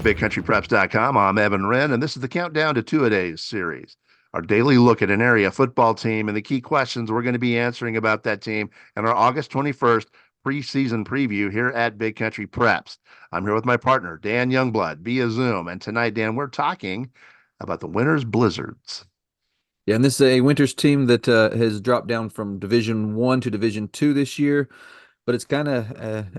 BigCountryPreps.com. I'm Evan Wren, and this is the Countdown to Two-A-Days series, our daily look at an area football team and the key questions we're going to be answering about that team and our August 21st preseason preview here at Big Country Preps. I'm here with my partner, Dan Youngblood, via Zoom, and tonight, Dan, we're talking about the Winters Blizzards. Yeah, and this is a Winters team that has dropped down from Division One to Division Two this year, but it's kind of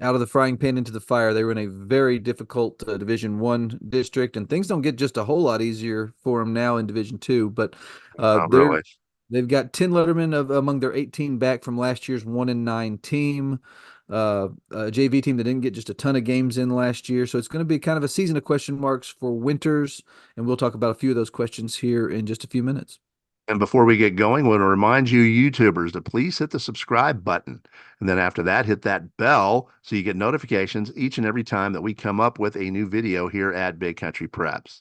out of the frying pan into the fire. They were in a very difficult Division One district, and things don't get just a whole lot easier for them now in Division Two. But Not they're really. they've got 10 lettermen among their 18 back from last year's 1-9 team. A JV team that didn't get just a ton of games in last year. So it's going to be kind of a season of question marks for Winters, and we'll talk about a few of those questions here in just a few minutes. And before we get going, I want to remind you YouTubers to please hit the subscribe button. And then after that, hit that bell so you get notifications each and every time that we come up with a new video here at Big Country Preps.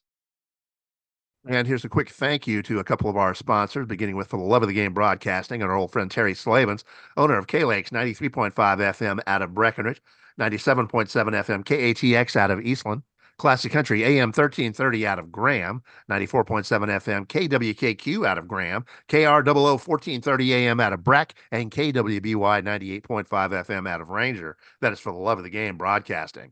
And here's a quick thank you to a couple of our sponsors, beginning with For the Love of the Game Broadcasting and our old friend Terry Slavens, owner of K-Lakes 93.5 FM out of Breckenridge, 97.7 FM KATX out of Eastland, Classic Country AM 1330 out of Graham, 94.7 FM KWKQ out of Graham, KROO 1430 AM out of Breck, and KWBY 98.5 FM out of Ranger. That is For the Love of the Game Broadcasting.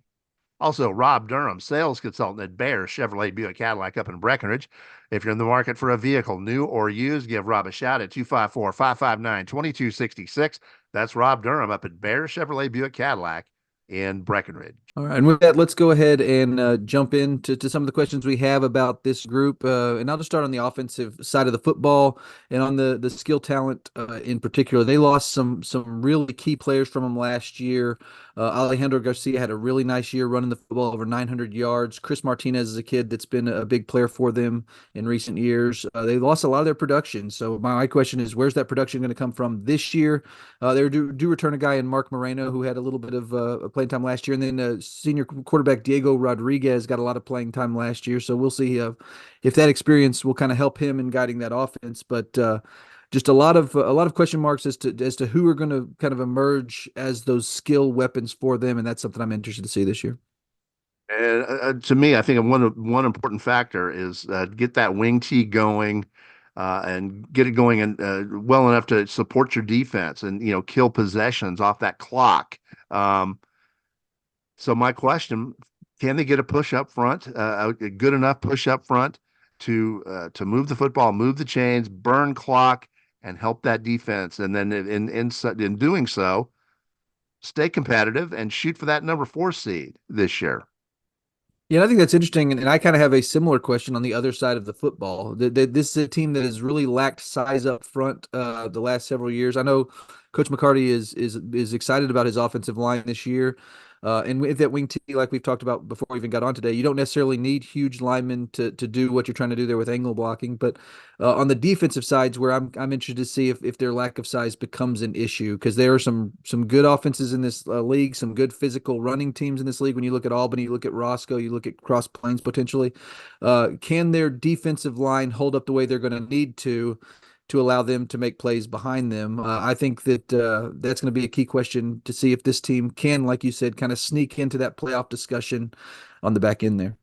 Also, Rob Durham, sales consultant at Bear Chevrolet Buick Cadillac up in Breckenridge. If you're in the market for a vehicle, new or used, give Rob a shout at 254-559-2266. That's Rob Durham up at Bear Chevrolet Buick Cadillac in Breckenridge. All right, and with that, let's go ahead and jump into some of the questions we have about this group. And I'll just start on the offensive side of the football and on the skill talent in particular. They lost some really key players from them last year. Alejandro Garcia had a really nice year running the football, over 900 yards. Chris Martinez is a kid that's been a big player for them in recent years. They lost a lot of their production. So my question is, where's that production going to come from this year? They do return a guy in Mark Moreno who had a little bit of playing time last year, and then senior quarterback Diego Rodriguez got a lot of playing time last year. So we'll see if that experience will kind of help him in guiding that offense. But just a lot of question marks as to who are going to kind of emerge as those skill weapons for them, and that's something I'm interested to see this year. And to me, I think one important factor is get that wing tee going and get it going and well enough to support your defense and kill possessions off that clock. So my question, can they get a push up front, a good enough push up front to move the football, move the chains, burn clock, and help that defense? And then in doing so, stay competitive and shoot for that number 4 seed this year. Yeah, I think that's interesting, and I kind of have a similar question on the other side of the football. This is a team that has really lacked size up front the last several years. I know Coach McCarty is excited about his offensive line this year. And with that wing T, like we've talked about before we even got on today, you don't necessarily need huge linemen to do what you're trying to do there with angle blocking. But on the defensive sides, where I'm interested to see if their lack of size becomes an issue, because there are some good offenses in this league, some good physical running teams in this league. When you look at Albany, you look at Roscoe, you look at Cross Plains potentially. Can their defensive line hold up the way they're going to need to allow them to make plays behind them? I think that that's going to be a key question to see if this team can, like you said, kind of sneak into that playoff discussion on the back end there.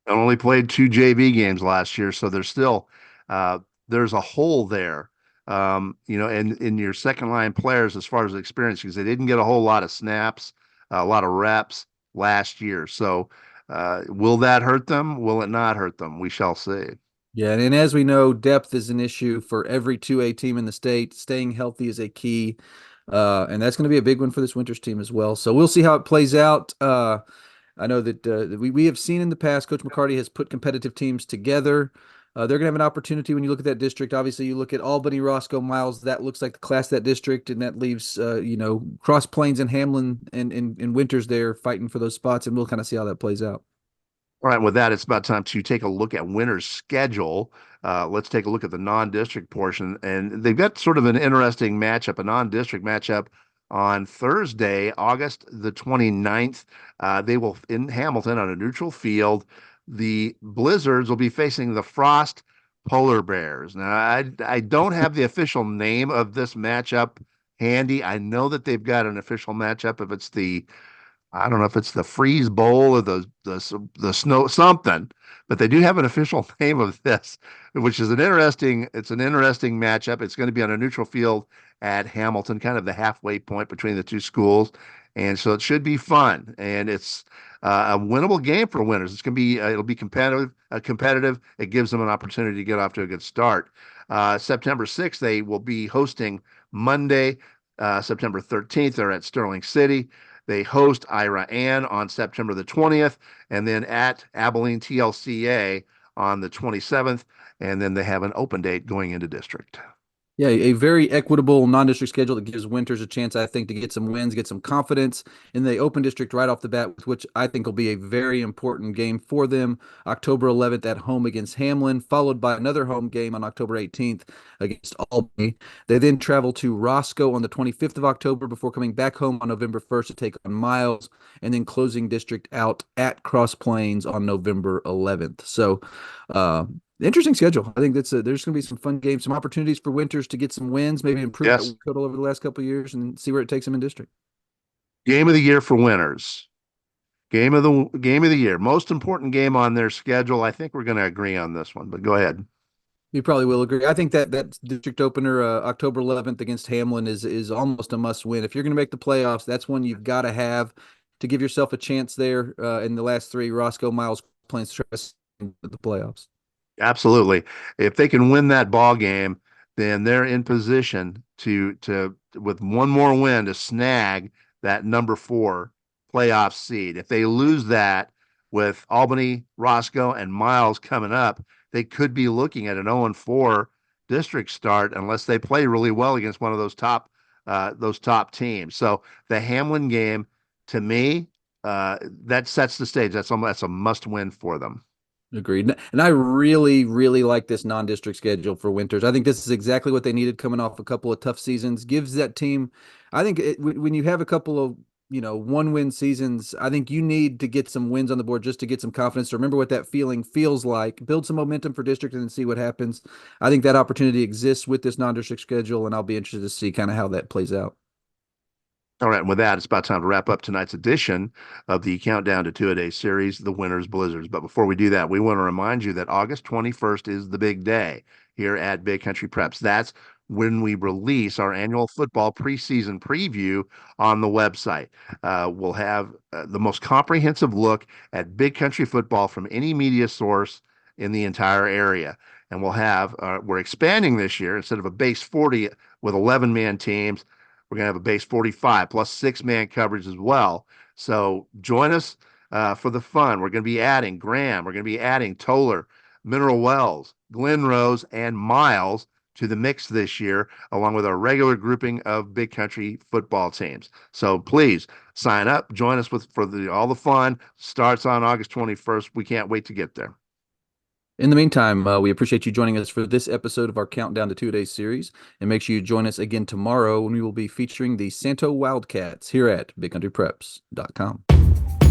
I only played 2 JV games last year, so there's a hole there. And in your second line players, as far as experience, because they didn't get a whole lot of snaps, a lot of reps last year. So will that hurt them? Will it not hurt them? We shall see. Yeah, and as we know, depth is an issue for every 2A team in the state. Staying healthy is a key, and that's going to be a big one for this Winters team as well. So we'll see how it plays out. I know that we have seen in the past, Coach McCarty has put competitive teams together. They're going to have an opportunity when you look at that district. Obviously, you look at Albany, Roscoe, Miles. That looks like the class of that district, and that leaves Cross Plains and Hamlin and Winters there fighting for those spots, and we'll kind of see how that plays out. All right, with that, it's about time to take a look at Winters' schedule. Let's take a look at the non-district portion. And they've got sort of an interesting matchup, a non-district matchup on Thursday, August the 29th. They will, in Hamilton, on a neutral field. The Blizzards will be facing the Frost Polar Bears. Now, I don't have the official name of this matchup handy. I know that they've got an official matchup if it's the I don't know if it's the Freeze Bowl or the snow something, but they do have an official name of this, which is an interesting matchup. It's going to be on a neutral field at Hamilton, kind of the halfway point between the two schools, and so it should be fun. And it's a winnable game for winners. It's going to be it'll be competitive. It gives them an opportunity to get off to a good start. September 6th, they will be hosting Monday, September 13th. They're at Sterling City. They host Ira Ann on September the 20th, and then at Abilene TLCA on the 27th, and then they have an open date going into district. Yeah, a very equitable non-district schedule that gives Winters a chance, I think, to get some wins, get some confidence in the open district right off the bat, which I think will be a very important game for them. October 11th at home against Hamlin, followed by another home game on October 18th against Albany. They then travel to Roscoe on the 25th of October before coming back home on November 1st to take on Miles, and then closing district out at Cross Plains on November 11th. So, interesting schedule. I think there's going to be some fun games, some opportunities for Winters to get some wins, maybe improve that total over the last couple of years, and see where it takes them in district. Game of the year for winners. Game of the year. Most important game on their schedule. I think we're going to agree on this one, but go ahead. You probably will agree. I think that district opener, October 11th against Hamlin, is almost a must win. If you're going to make the playoffs, that's one you've got to have to give yourself a chance there in the last three. Roscoe, Miles, Plains, the playoffs. Absolutely. If they can win that ball game, then they're in position to with one more win to snag that number 4 playoff seed. If they lose that with Albany, Roscoe, and Miles coming up, they could be looking at an 0-4 district start unless they play really well against one of those top teams. So the Hamlin game, to me, that sets the stage. That's a must win for them. Agreed. And I really, really like this non-district schedule for Winters. I think this is exactly what they needed coming off a couple of tough seasons. Gives that team, I think when you have a couple of, one-win seasons, I think you need to get some wins on the board just to get some confidence, to remember what that feeling feels like, build some momentum for district, and then see what happens. I think that opportunity exists with this non-district schedule, and I'll be interested to see kind of how that plays out. All right, and with that, it's about time to wrap up tonight's edition of the Countdown to Two-A-Day series, The Winners Blizzards. But before we do that, we want to remind you that August 21st is the big day here at Big Country Preps. That's when we release our annual football preseason preview on the website. We'll have the most comprehensive look at Big Country football from any media source in the entire area. And we're expanding this year. Instead of a base 40 with 11-man teams, we're going to have a base 45 plus 6-man coverage as well. So join us for the fun. We're going to be adding Graham. We're going to be adding Toller, Mineral Wells, Glen Rose, and Miles to the mix this year, along with our regular grouping of Big Country football teams. So please sign up. Join us for all the fun. Starts on August 21st. We can't wait to get there. In the meantime, we appreciate you joining us for this episode of our Countdown to Two-A-Day series, and make sure you join us again tomorrow when we will be featuring the Santo Wildcats here at BigCountryPreps.com.